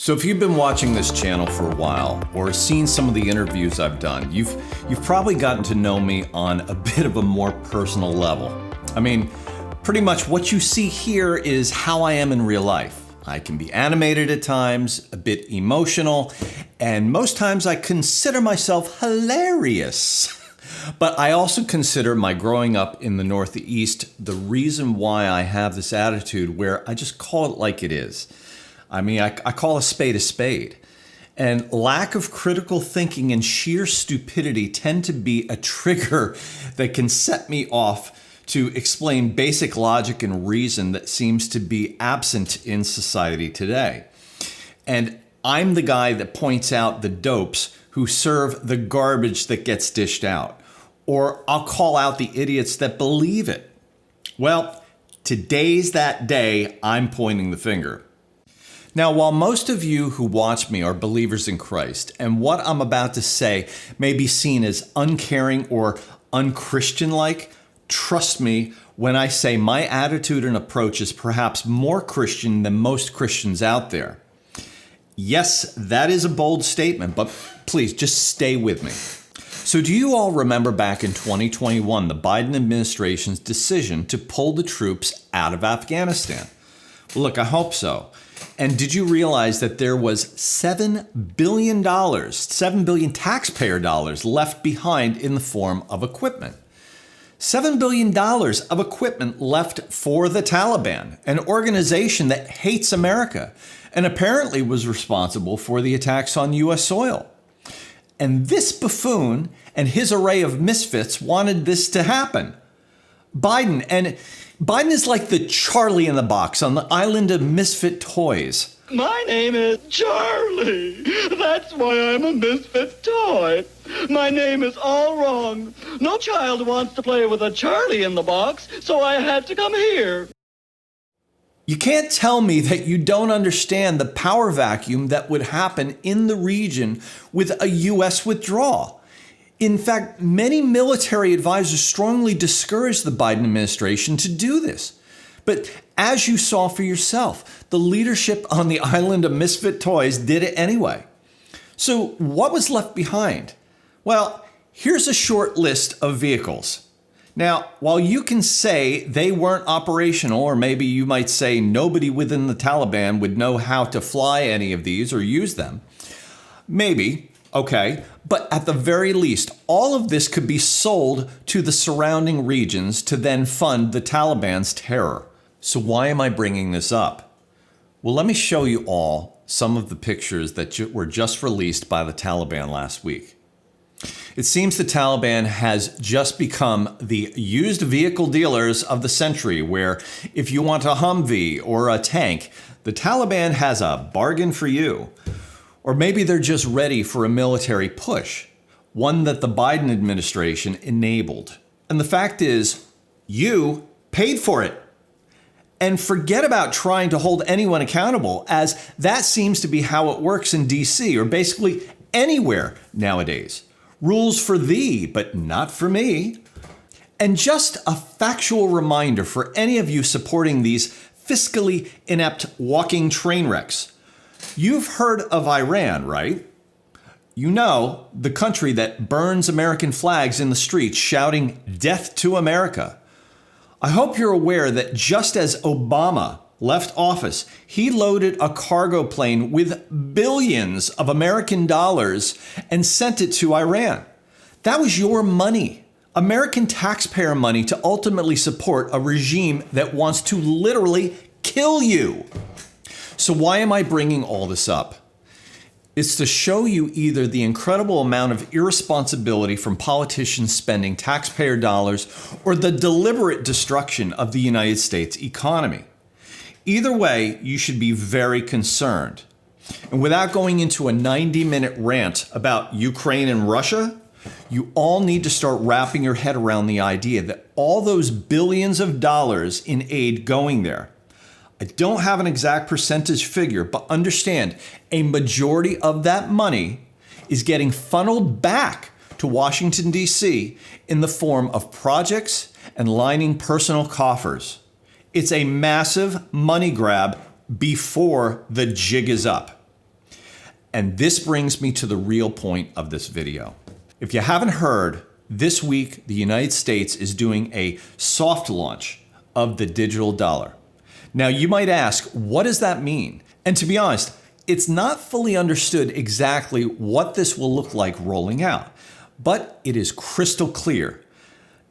So if you've been watching this channel for a while or seen some of the interviews I've done, you've probably gotten to know me on a bit of a more personal level. I mean, pretty much what you see here is how I am in real life. I can be animated at times, a bit emotional, and most times I consider myself hilarious. But I also consider my growing up in the Northeast the reason why I have this attitude where I just call it like it is. I mean, I call a spade, and lack of critical thinking and sheer stupidity tend to be a trigger that can set me off to explain basic logic and reason that seems to be absent in society today. And I'm the guy that points out the dopes who serve the garbage that gets dished out. Or I'll call out the idiots that believe it. Well, today's that day I'm pointing the finger. Now, while most of you who watch me are believers in Christ, and what I'm about to say may be seen as uncaring or unchristian-like, trust me when I say my attitude and approach is perhaps more Christian than most Christians out there. Yes, that is a bold statement, but please just stay with me. So do you all remember back in 2021, the Biden administration's decision to pull the troops out of Afghanistan? Well, look, I hope so. And did you realize that there was $7 billion taxpayer dollars left behind in the form of equipment? $7 billion of equipment left for the Taliban, an organization that hates America and apparently was responsible for the attacks on U.S. soil. And this buffoon and his array of misfits wanted this to happen. Biden is like the Charlie in the box on the island of misfit toys. My name is Charlie. That's why I'm a misfit toy. My name is all wrong. No child wants to play with a Charlie in the box, so I had to come here. You can't tell me that you don't understand the power vacuum that would happen in the region with a U.S. withdrawal. In fact, many military advisors strongly discourage the Biden administration to do this. But as you saw for yourself, the leadership on the island of misfit toys did it anyway. So what was left behind? Well, here's a short list of vehicles. Now, while you can say they weren't operational, or maybe you might say nobody within the Taliban would know how to fly any of these or use them, maybe, okay, but at the very least, all of this could be sold to the surrounding regions to then fund the Taliban's terror. So why am I bringing this up? Well, let me show you all some of the pictures that were just released by the Taliban last week. It seems the Taliban has just become the used vehicle dealers of the century, where if you want a Humvee or a tank, the Taliban has a bargain for you. Or maybe they're just ready for a military push, one that the Biden administration enabled. And the fact is, you paid for it. And forget about trying to hold anyone accountable, as that seems to be how it works in DC, or basically anywhere nowadays. Rules for thee, but not for me. And just a factual reminder for any of you supporting these fiscally inept walking train wrecks. You've heard of Iran, right? You know, the country that burns American flags in the streets shouting "Death to America." I hope you're aware that just as Obama left office, he loaded a cargo plane with billions of American dollars and sent it to Iran. That was your money, American taxpayer money, to ultimately support a regime that wants to literally kill you. So why am I bringing all this up? It's to show you either the incredible amount of irresponsibility from politicians spending taxpayer dollars or the deliberate destruction of the United States economy. Either way, you should be very concerned. And without going into a 90-minute rant about Ukraine and Russia, you all need to start wrapping your head around the idea that all those billions of dollars in aid going there, I don't have an exact percentage figure, but understand a majority of that money is getting funneled back to Washington, D.C. in the form of projects and lining personal coffers. It's a massive money grab before the jig is up. And this brings me to the real point of this video. If you haven't heard, this week the United States is doing a soft launch of the digital dollar. Now you might ask, what does that mean? And to be honest, it's not fully understood exactly what this will look like rolling out, but it is crystal clear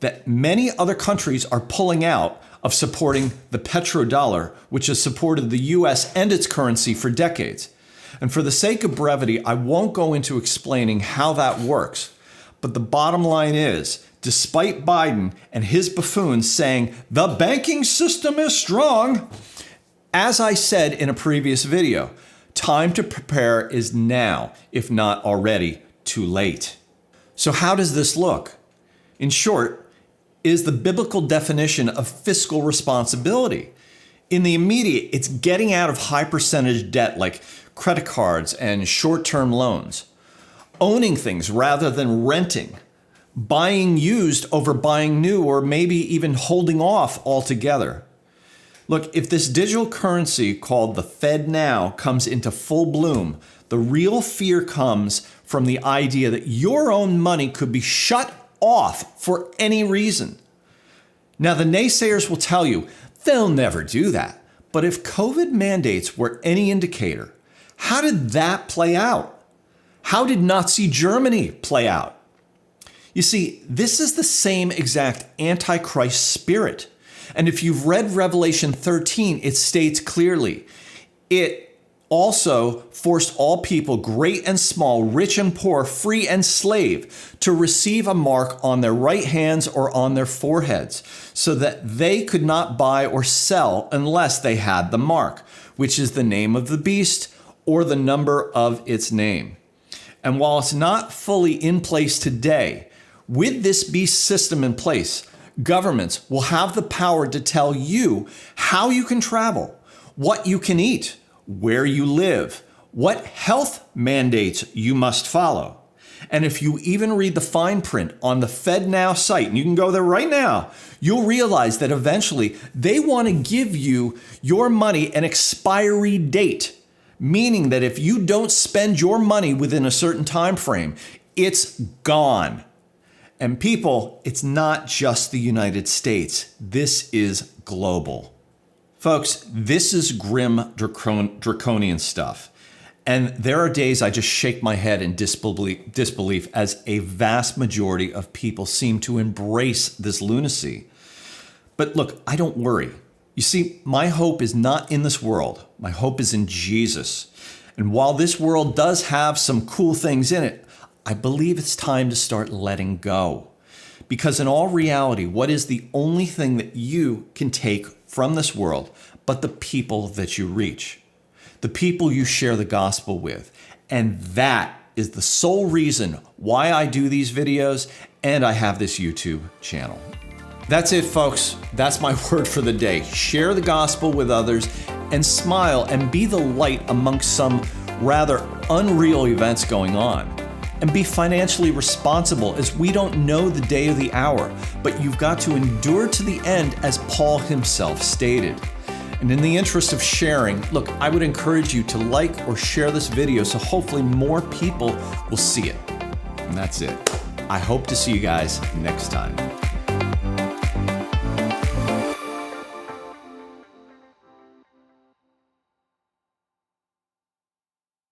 that many other countries are pulling out of supporting the petrodollar, which has supported the US and its currency for decades. And for the sake of brevity, I won't go into explaining how that works. But the bottom line is, despite Biden and his buffoons saying the banking system is strong, as I said in a previous video, time to prepare is now, if not already too late. So how does this look? In short, it is the biblical definition of fiscal responsibility. In the immediate, it's getting out of high percentage debt like credit cards and short-term loans, owning things rather than renting, buying used over buying new, or maybe even holding off altogether. Look, if this digital currency called the FedNow comes into full bloom, the real fear comes from the idea that your own money could be shut off for any reason. Now, the naysayers will tell you they'll never do that. But if COVID mandates were any indicator, how did that play out? How did Nazi Germany play out? You see, this is the same exact Antichrist spirit. And if you've read Revelation 13, it states clearly, it also forced all people, great and small, rich and poor, free and slave, to receive a mark on their right hands or on their foreheads, so that they could not buy or sell unless they had the mark, which is the name of the beast or the number of its name. And while it's not fully in place today, with this beast system in place, governments will have the power to tell you how you can travel, what you can eat, where you live, what health mandates you must follow. And if you even read the fine print on the FedNow site, and you can go there right now, you'll realize that eventually they want to give you your money an expiry date, meaning that if you don't spend your money within a certain time frame, it's gone. And people, it's not just the United States. This is global. Folks, this is grim draconian stuff. And there are days I just shake my head in disbelief as a vast majority of people seem to embrace this lunacy. But look, I don't worry. You see, my hope is not in this world. My hope is in Jesus. And while this world does have some cool things in it, I believe it's time to start letting go. Because in all reality, what is the only thing that you can take from this world but the people that you reach? The people you share the gospel with. And that is the sole reason why I do these videos and I have this YouTube channel. That's it, folks. That's my word for the day. Share the gospel with others and smile and be the light amongst some rather unreal events going on. And be financially responsible, as we don't know the day or the hour, but you've got to endure to the end, as Paul himself stated. And in the interest of sharing, look, I would encourage you to like or share this video so hopefully more people will see it. And that's it. I hope to see you guys next time.